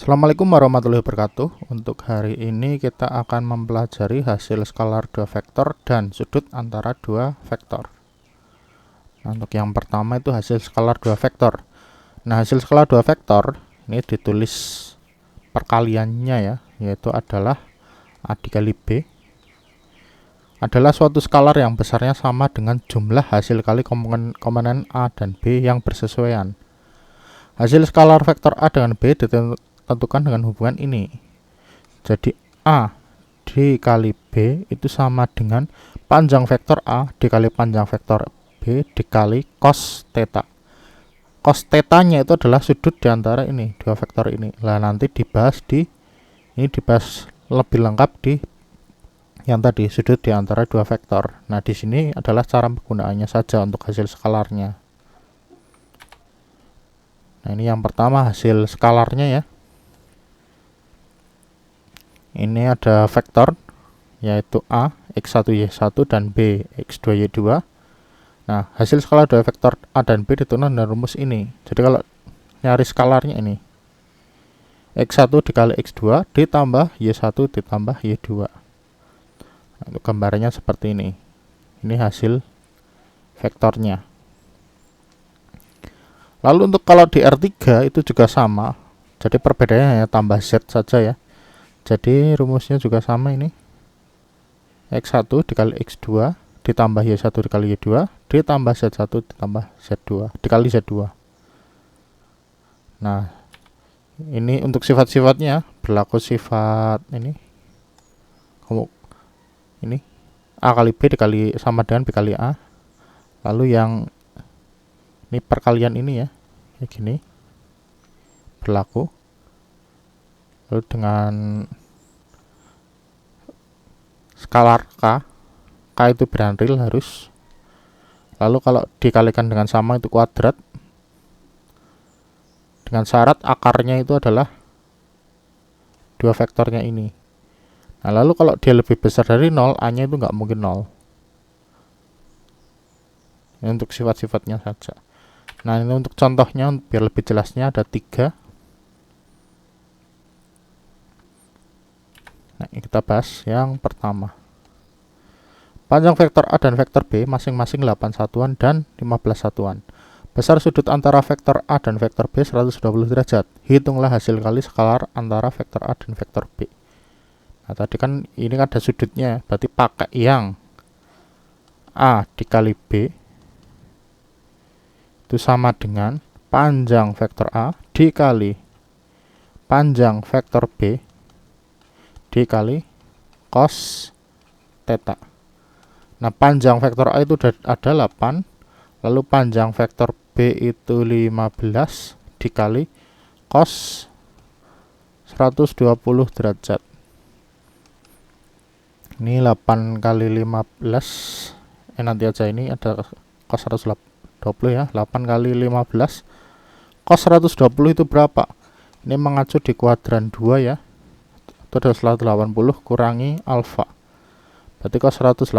Assalamualaikum warahmatullahi wabarakatuh. Untuk hari ini kita akan mempelajari hasil skalar dua vektor dan sudut antara dua vektor. Nah, untuk yang pertama itu hasil skalar dua vektor. Nah, hasil skalar dua vektor ini ditulis perkaliannya ya, yaitu adalah A dikali B adalah suatu skalar yang besarnya sama dengan jumlah hasil kali komponen A dan B yang bersesuaian. Hasil skalar vektor A dengan B ditentukan dengan hubungan ini. Jadi A dikali B itu sama dengan panjang vektor A dikali panjang vektor B dikali cos theta. Cos theta-nya itu adalah sudut di antara ini, dua vektor ini. Lah nanti dibahas lebih lengkap di yang tadi, sudut di antara dua vektor. Nah, di sini adalah cara penggunaannya saja untuk hasil skalarnya. Nah, ini yang pertama hasil skalarnya ya. Ini ada vektor yaitu A x1y1 dan B x2y2. Nah, hasil skalar dua vektor A dan B ditentukan dengan rumus ini. Jadi kalau nyari skalarnya ini x1 dikali x2 ditambah y1 ditambah y2. Nah, untuk gambarannya seperti ini. Ini hasil vektornya. Lalu untuk kalau di R3 itu juga sama. Jadi perbedaannya hanya tambah Z saja ya. Jadi rumusnya juga sama ini. X1 dikali X2 ditambah Y1 dikali Y2 ditambah Z1 ditambah Z2 dikali Z2. Nah, ini untuk sifat-sifatnya berlaku sifat ini A kali B dikali sama dengan B kali A. Lalu yang ini perkalian ini ya, kayak gini berlaku. Lalu dengan skalar K itu beranril harus. Lalu kalau dikalikan dengan sama itu kuadrat. Dengan syarat akarnya itu adalah dua vektornya ini. Nah, lalu kalau dia lebih besar dari 0, A-nya itu nggak mungkin 0. Ini untuk sifat-sifatnya saja. Nah, ini untuk contohnya, biar lebih jelasnya ada 3. Nah, kita bahas yang pertama. Panjang vektor A dan vektor B masing-masing 8 satuan dan 15 satuan. Besar sudut antara vektor A dan vektor B 120 derajat. Hitunglah hasil kali skalar antara vektor A dan vektor B. Nah, tadi kan ini ada sudutnya, berarti pakai yang A dikali B itu sama dengan panjang vektor A dikali panjang vektor B dikali cos theta. Nah, panjang vektor A itu ada 8, lalu panjang vektor B itu 15 dikali cos 120 derajat. Ini 8 kali 15, nanti aja ini ada cos 120 ya, 8 kali 15 cos 120 itu berapa? Ini mengacu di kuadran 2 ya, itu adalah 180 kurangi alfa. Berarti cos 180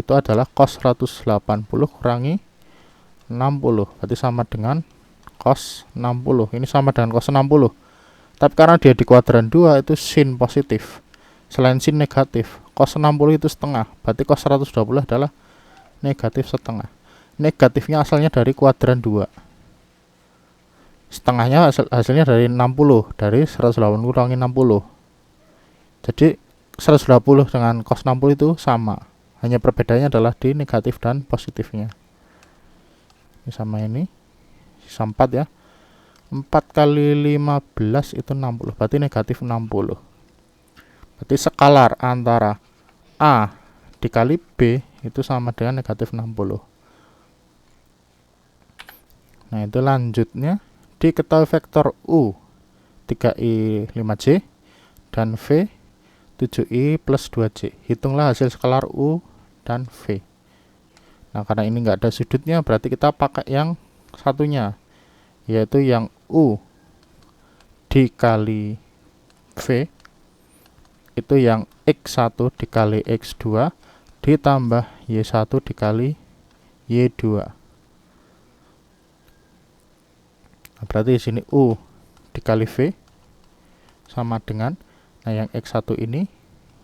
itu adalah cos 180 kurangi 60, berarti sama dengan cos 60. Ini sama dengan cos 60. Tapi karena dia di kuadran 2 itu sin positif. Selain sin negatif, cos 60 itu setengah, berarti cos 120 adalah negatif setengah. Negatifnya asalnya dari kuadran 2. Setengahnya hasilnya dari 60, dari 180 kurangi 60. Jadi 120 dengan cos 60 itu sama. Hanya perbedaannya adalah di negatif dan positifnya. Ini sama ini. Sisa 4 ya. 4 kali 15 itu 60, berarti negatif 60. Berarti skalar antara A dikali B itu sama dengan negatif 60. Nah, itu lanjutnya diketahui vektor U 3i 5j dan V 7i plus 2j. Hitunglah hasil skalar U dan V. Nah, karena ini nggak ada sudutnya, berarti kita pakai yang satunya, yaitu yang U dikali V itu yang X1 dikali X2 ditambah Y1 dikali Y2. Nah, berarti di sini U dikali V sama dengan, nah yang X1 ini,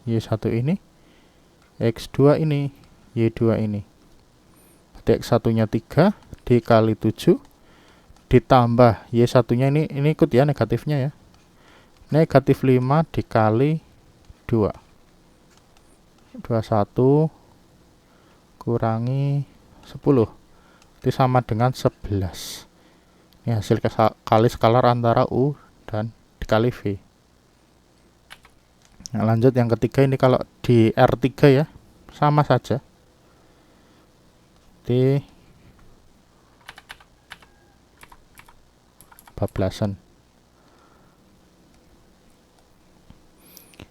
Y1 ini, X2 ini, Y2 ini. Berarti X1 nya 3 dikali 7 ditambah Y1 nya ini ikut ya negatifnya ya, negatif 5 dikali 2, 21 kurangi 10 itu sama dengan 11. Ini hasil kali skalar antara U dan dikali V. Nah, lanjut yang ketiga ini kalau di R3 ya sama saja, di bablasan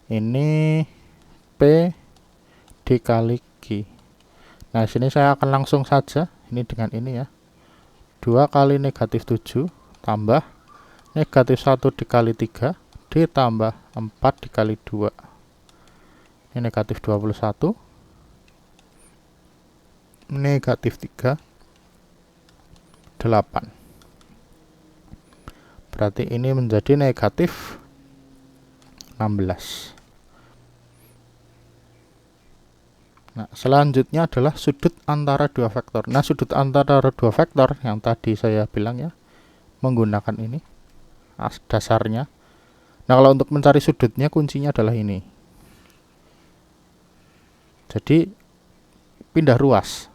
ini P dikali Q. Nah sini saya akan langsung saja ini dengan ini ya, 2 kali negatif 7 tambah negatif 1 dikali 3 ditambah 4 dikali 2, ini negatif 21, negatif 3, 8. Berarti ini menjadi negatif 16. Nah, selanjutnya adalah sudut antara dua vektor. Nah, sudut antara dua vektor yang tadi saya bilang ya, menggunakan ini dasarnya. Nah, kalau untuk mencari sudutnya kuncinya adalah ini. Jadi pindah ruas.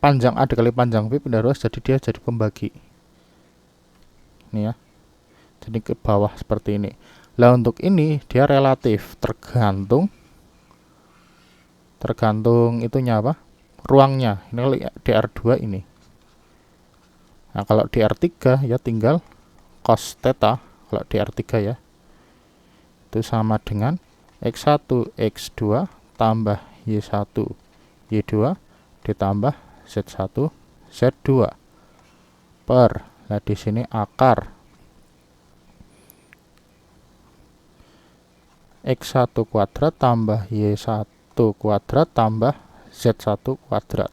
Panjang A dikali panjang B pindah ruas, jadi dia jadi pembagi. Ini ya. Jadi ke bawah seperti ini. Lah untuk ini dia relatif, tergantung itunya apa? Ruangnya. Ini kalau di R2 ini. Nah, kalau di R3 ya tinggal cos theta kalau di R3 ya. Itu sama dengan X1 X2 tambah Y1 Y2 ditambah Z1 Z2 per, nah di sini akar X1 kuadrat tambah Y1 kuadrat tambah Z1 kuadrat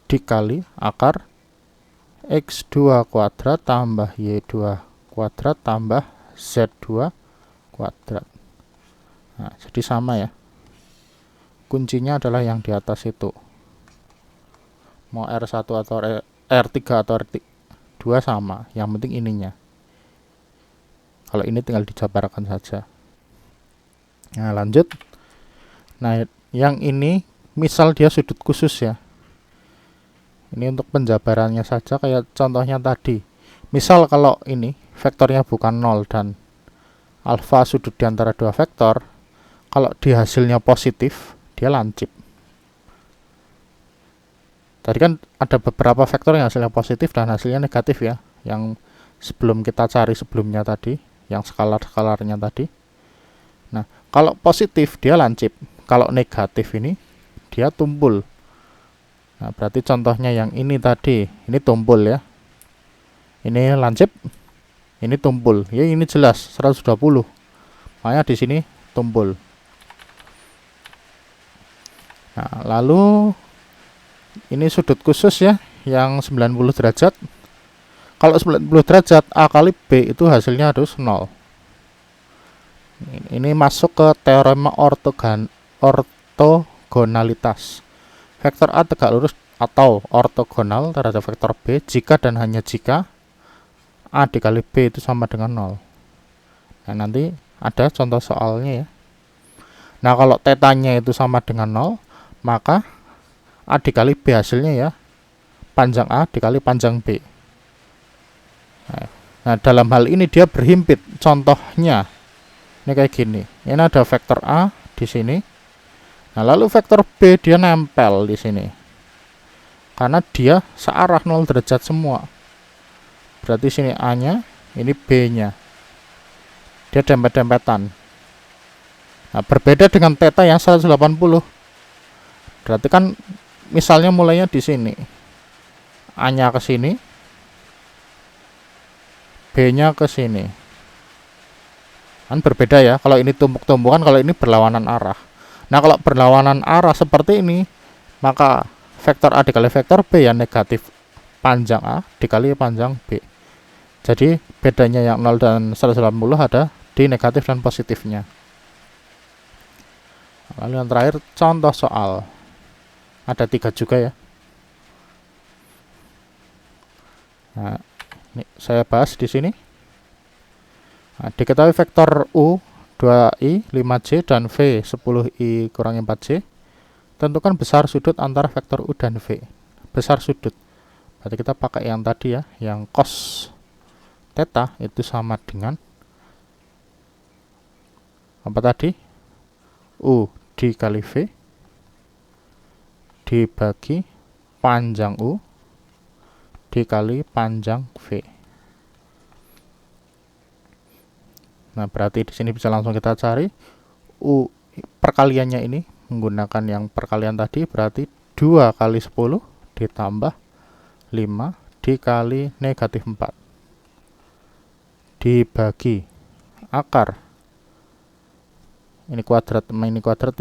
dikali akar X2 kuadrat tambah Y2 kuadrat tambah Z2 kuadrat. Nah, jadi sama ya. Kuncinya adalah yang di atas itu. Mau R1 atau R3 atau R2 sama, yang penting ininya. Kalau ini tinggal dijabarkan saja. Nah, lanjut. Nah, yang ini misal dia sudut khusus ya. Ini untuk penjabarannya saja kayak contohnya tadi. Misal kalau ini vektornya bukan 0 dan alfa sudut di antara dua vektor, kalau di hasilnya positif, dia lancip. Tadi kan ada beberapa vektor yang hasilnya positif dan hasilnya negatif ya, yang sebelum kita cari sebelumnya tadi, yang skalar-skalarnya tadi. Nah, kalau positif dia lancip. Kalau negatif ini dia tumpul. Nah, berarti contohnya yang ini tadi, ini tumpul ya. Ini lancip, ini tumpul. Ya ini jelas 120. Makanya di sini tumpul. Nah, lalu ini sudut khusus ya, yang 90 derajat. Kalau 90 derajat A kali B itu hasilnya harus 0. Ini masuk ke teorema ortogonalitas. Vektor A tegak lurus atau ortogonal terhadap vektor B jika dan hanya jika A dikali B itu sama dengan 0. Nah, nanti ada contoh soalnya ya. Nah, kalau tetanya itu sama dengan 0, maka A dikali B hasilnya ya panjang A dikali panjang B. Nah, dalam hal ini dia berhimpit. Contohnya ini kayak gini. Ini ada vektor A di sini. Nah, lalu vektor B dia nempel di sini. Karena dia searah 0 derajat semua. Berarti sini A-nya, ini B-nya. Dia dempet-dempetan. Nah, berbeda dengan theta yang 180. Berarti kan misalnya mulainya di sini. A-nya ke sini. B-nya ke sini. Kan berbeda ya, kalau ini tumpuk-tumpukan, kalau ini berlawanan arah. Nah, kalau berlawanan arah seperti ini, maka vektor A dikali vektor B ya negatif panjang A dikali panjang B. Jadi bedanya yang 0 dan 180 ada di negatif dan positifnya. Lalu yang terakhir contoh soal. Ada 3 juga ya. Nah, ini saya bahas di sini. Nah, diketahui vektor U 2i 5j dan v 10i kurangi 4j. Tentukan besar sudut antara vektor U dan V. Besar sudut. Berarti kita pakai yang tadi ya, yang cos theta itu sama dengan apa tadi? U dikali V dibagi panjang U dikali panjang V. Nah, berarti di sini bisa langsung kita cari U perkaliannya ini menggunakan yang perkalian tadi, berarti 2 kali 10 ditambah 5 dikali negatif 4 dibagi akar ini kuadrat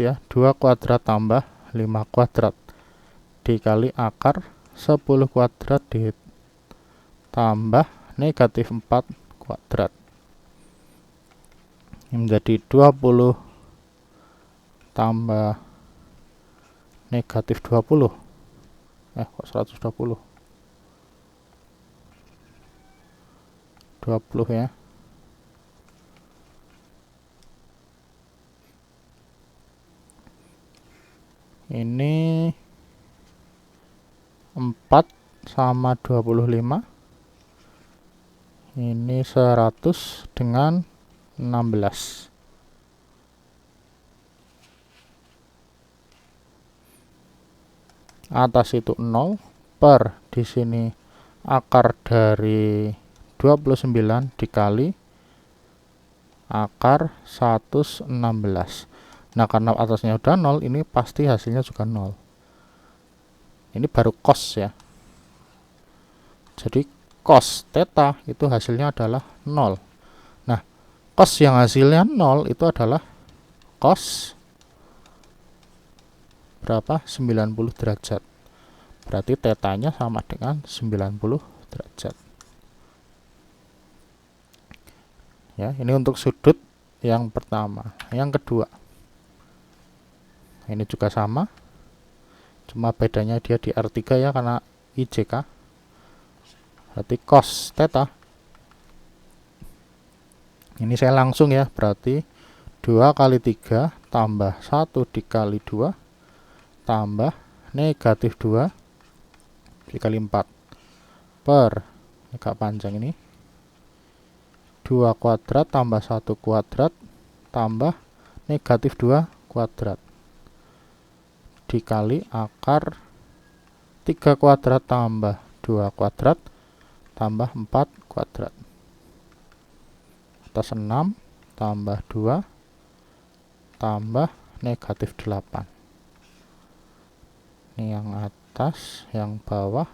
ya, 2 kuadrat tambah 5 kuadrat dikali akar 10 kuadrat ditambah negatif 4 kuadrat. Ini menjadi 20 tambah negatif 20. Kok 120? 20 ya. Ini 4 sama 25. Ini 100 dengan 16. Atas itu 0 per di sini akar dari 29 dikali akar 116. Nah, karena atasnya udah 0, ini pasti hasilnya juga 0. Ini baru cos ya. Jadi cos theta itu hasilnya adalah 0. Nah, cos yang hasilnya 0 itu adalah cos berapa? 90 derajat. Berarti tetanya sama dengan 90 derajat. Ya, ini untuk sudut yang pertama. Yang kedua, ini juga sama, cuma bedanya dia di R3 ya, karena IJK. Berarti cos theta. Ini saya langsung ya, berarti 2 kali 3 tambah 1 dikali 2 tambah negatif 2 dikali 4 per agak panjang ini 2 kuadrat tambah 1 kuadrat tambah negatif 2 kuadrat dikali akar 3 kuadrat tambah 2 kuadrat tambah 4 kuadrat atas 6 tambah 2 tambah negatif 8. Ini yang atas, yang bawah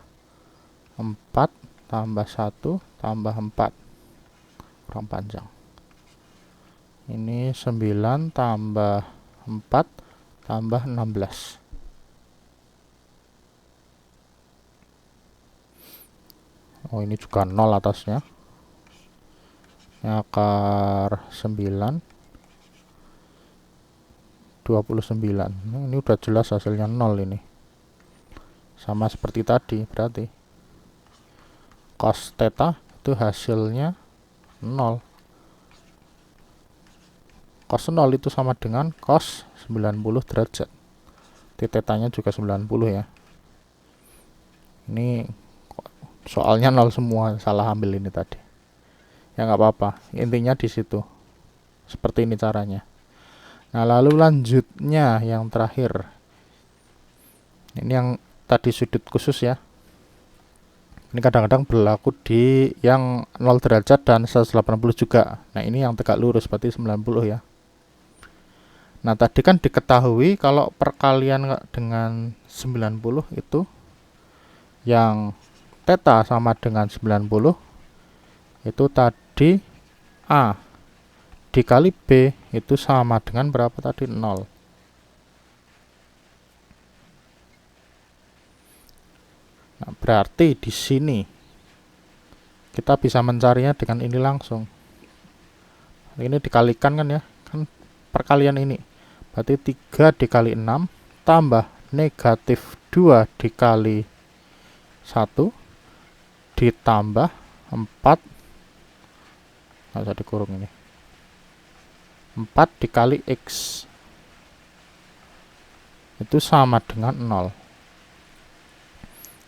4 tambah 1 tambah 4 kurang panjang. Ini 9 tambah 4 tambah 16. Oh, ini juga 0 atasnya. Ini akar 9 29. Ini udah jelas hasilnya 0 ini. Sama seperti tadi, berarti cos theta itu hasilnya 0. Cos 0 itu sama dengan cos 90 derajat. Tetanya juga 90 ya. Ini soalnya 0 semua, salah ambil ini tadi. Ya nggak apa-apa, intinya di situ. Seperti ini caranya. Nah, lalu lanjutnya yang terakhir. Ini yang tadi sudut khusus ya. Ini kadang-kadang berlaku di yang 0 derajat dan 180 juga. Nah, ini yang tegak lurus berarti 90 ya. Nah, tadi kan diketahui kalau perkalian dengan 90 itu yang theta sama dengan 90 itu tadi A dikali B itu sama dengan berapa tadi? 0. Nah, berarti di sini kita bisa mencarinya dengan ini langsung. Ini dikalikan kan ya, kan perkalian ini. Berarti 3 dikali 6 tambah negatif 2 dikali 1 ditambah 4, nggak usah dikurung ini, 4 dikali X itu sama dengan 0.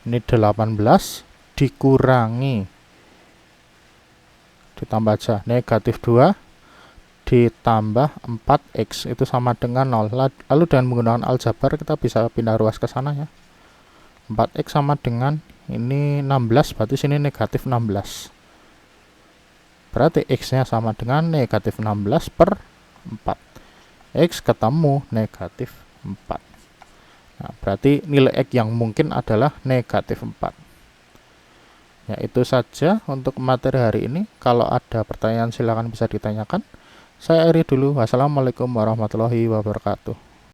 Ini 18 dikurangi, ditambah aja, negatif 2 ditambah 4X itu sama dengan 0. Lalu dengan menggunakan aljabar kita bisa pindah ruas ke sana ya. 4X sama dengan ini 16, berarti sini negatif 16. Berarti X-nya sama dengan negatif 16 per 4. X ketemu negatif 4. Nah, berarti nilai X yang mungkin adalah negatif 4. Ya, itu saja untuk materi hari ini. Kalau ada pertanyaan silakan bisa ditanyakan. Saya akhiri dulu. Wassalamualaikum warahmatullahi wabarakatuh.